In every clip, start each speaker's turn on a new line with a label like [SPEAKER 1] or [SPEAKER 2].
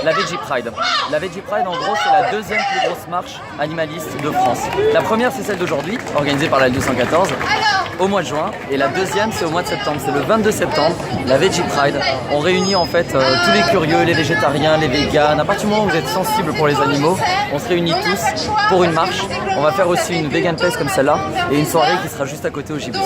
[SPEAKER 1] La Veggie Pride. La Veggie Pride, en gros, c'est la deuxième plus grosse marche animaliste de France. La première, c'est celle d'aujourd'hui, organisée par la L214, au mois de juin. Et la deuxième, c'est au mois de septembre. C'est le 22 septembre, la Veggie Pride. On réunit en fait tous les curieux, les végétariens, les véganes. À partir du moment où vous êtes sensibles pour les animaux, on se réunit tous pour une marche. On va faire aussi une vegan place comme celle-là et une soirée qui sera juste à côté au Gibus.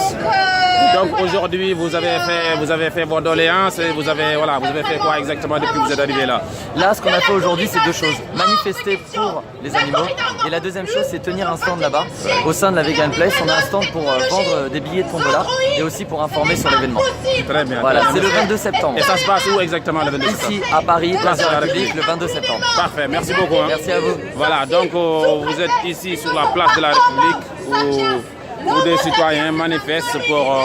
[SPEAKER 2] Donc aujourd'hui, vous avez fait vos doléances et vous avez fait quoi exactement depuis que vous êtes arrivé là?
[SPEAKER 1] Là, ce qu'on a fait aujourd'hui, c'est deux choses. Manifester pour les animaux. Et la deuxième chose, c'est tenir un stand là-bas. Au sein de la Vegan Place, on a un stand pour vendre des billets de tombola et aussi pour informer sur l'événement.
[SPEAKER 2] Très bien.
[SPEAKER 1] Voilà, c'est le 22 septembre.
[SPEAKER 2] Et ça se passe où exactement le 22 septembre?
[SPEAKER 1] Ici, à Paris, place de la République, le 22 septembre.
[SPEAKER 2] Parfait, merci beaucoup.
[SPEAKER 1] Merci à vous.
[SPEAKER 2] Voilà, donc vous êtes ici sur la place de la République où des citoyens manifestent pour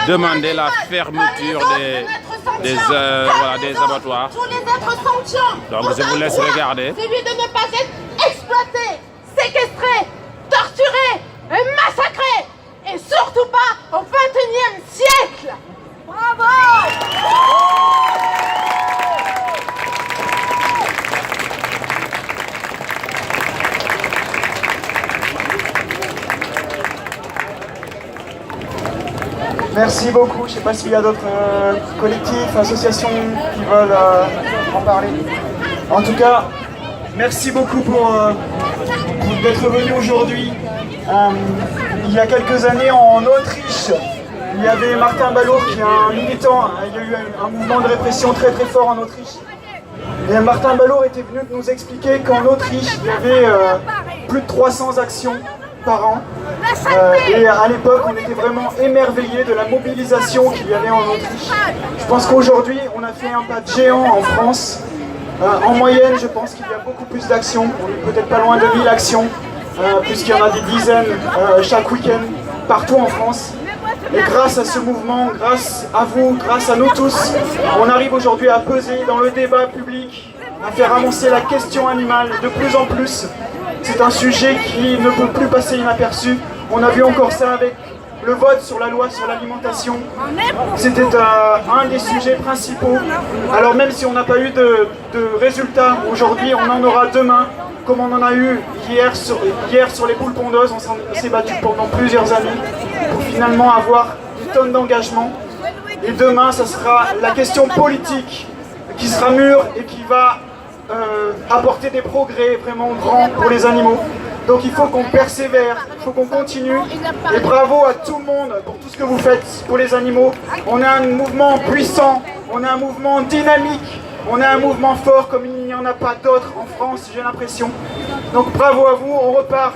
[SPEAKER 2] demander la fermeture des abattoirs.
[SPEAKER 3] Tous les êtres sentients.
[SPEAKER 2] Donc je vous laisse regarder.
[SPEAKER 3] Celui de ne pas être exploité, séquestré, torturé et massacré. Et surtout pas au XXIe siècle. Bravo!
[SPEAKER 4] Merci beaucoup. Je ne sais pas s'il y a d'autres collectifs, associations qui veulent en parler. En tout cas, merci beaucoup pour d'être venu aujourd'hui. Il y a quelques années en Autriche, il y avait Martin Ballour qui est un militant. Il y a eu un mouvement de répression très très fort en Autriche. Et Martin Ballour était venu nous expliquer qu'en Autriche, il y avait plus de 300 actions par an. Et à l'époque, on était vraiment émerveillés de la mobilisation qu'il y avait en Autriche. Je pense qu'aujourd'hui, on a fait un pas de géant en France. En moyenne, je pense qu'il y a beaucoup plus d'actions. On est peut-être pas loin de 1000 actions, puisqu'il y en a des dizaines chaque week-end, partout en France. Et grâce à ce mouvement, grâce à vous, grâce à nous tous, on arrive aujourd'hui à peser dans le débat public, à faire avancer la question animale de plus en plus. C'est un sujet qui ne peut plus passer inaperçu. On a vu encore ça avec le vote sur la loi sur l'alimentation. C'était un des sujets principaux. Alors même si on n'a pas eu de résultats aujourd'hui, on en aura demain, comme on en a eu hier sur les poules pondeuses. On s'est battu pendant plusieurs années pour finalement avoir des tonnes d'engagement. Et demain, ça sera la question politique qui sera mûre et qui va apporter des progrès vraiment grands pour les animaux. Donc il faut qu'on persévère, il faut qu'on continue. Et bravo à tout le monde pour tout ce que vous faites pour les animaux. On a un mouvement puissant, on a un mouvement dynamique, on a un mouvement fort comme il n'y en a pas d'autres en France, j'ai l'impression. Donc bravo à vous, on repart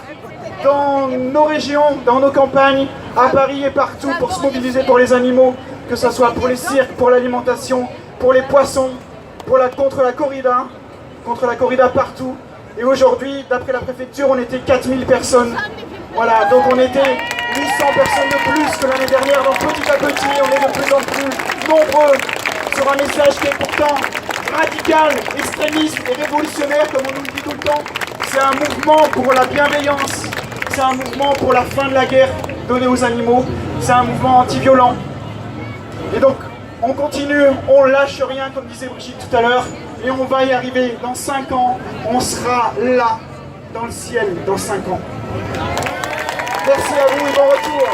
[SPEAKER 4] dans nos régions, dans nos campagnes, à Paris et partout pour se mobiliser pour les animaux, que ce soit pour les cirques, pour l'alimentation, pour les poissons, contre la corrida partout. Et aujourd'hui, d'après la préfecture, on était 4000 personnes. Voilà, donc on était 800 personnes de plus que l'année dernière. Donc petit à petit, on est de plus en plus nombreux sur un message qui est pourtant radical, extrémiste et révolutionnaire, comme on nous le dit tout le temps. C'est un mouvement pour la bienveillance. C'est un mouvement pour la fin de la guerre donnée aux animaux. C'est un mouvement anti-violent. Et donc, on continue, on lâche rien, comme disait Brigitte tout à l'heure, et on va y arriver. Dans 5 ans, on sera là, dans le ciel, dans 5 ans. Merci à vous et bon retour.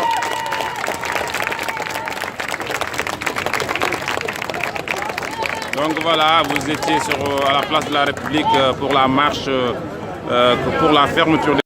[SPEAKER 2] Donc voilà, vous étiez à la place de la République pour la marche, pour la fermeture des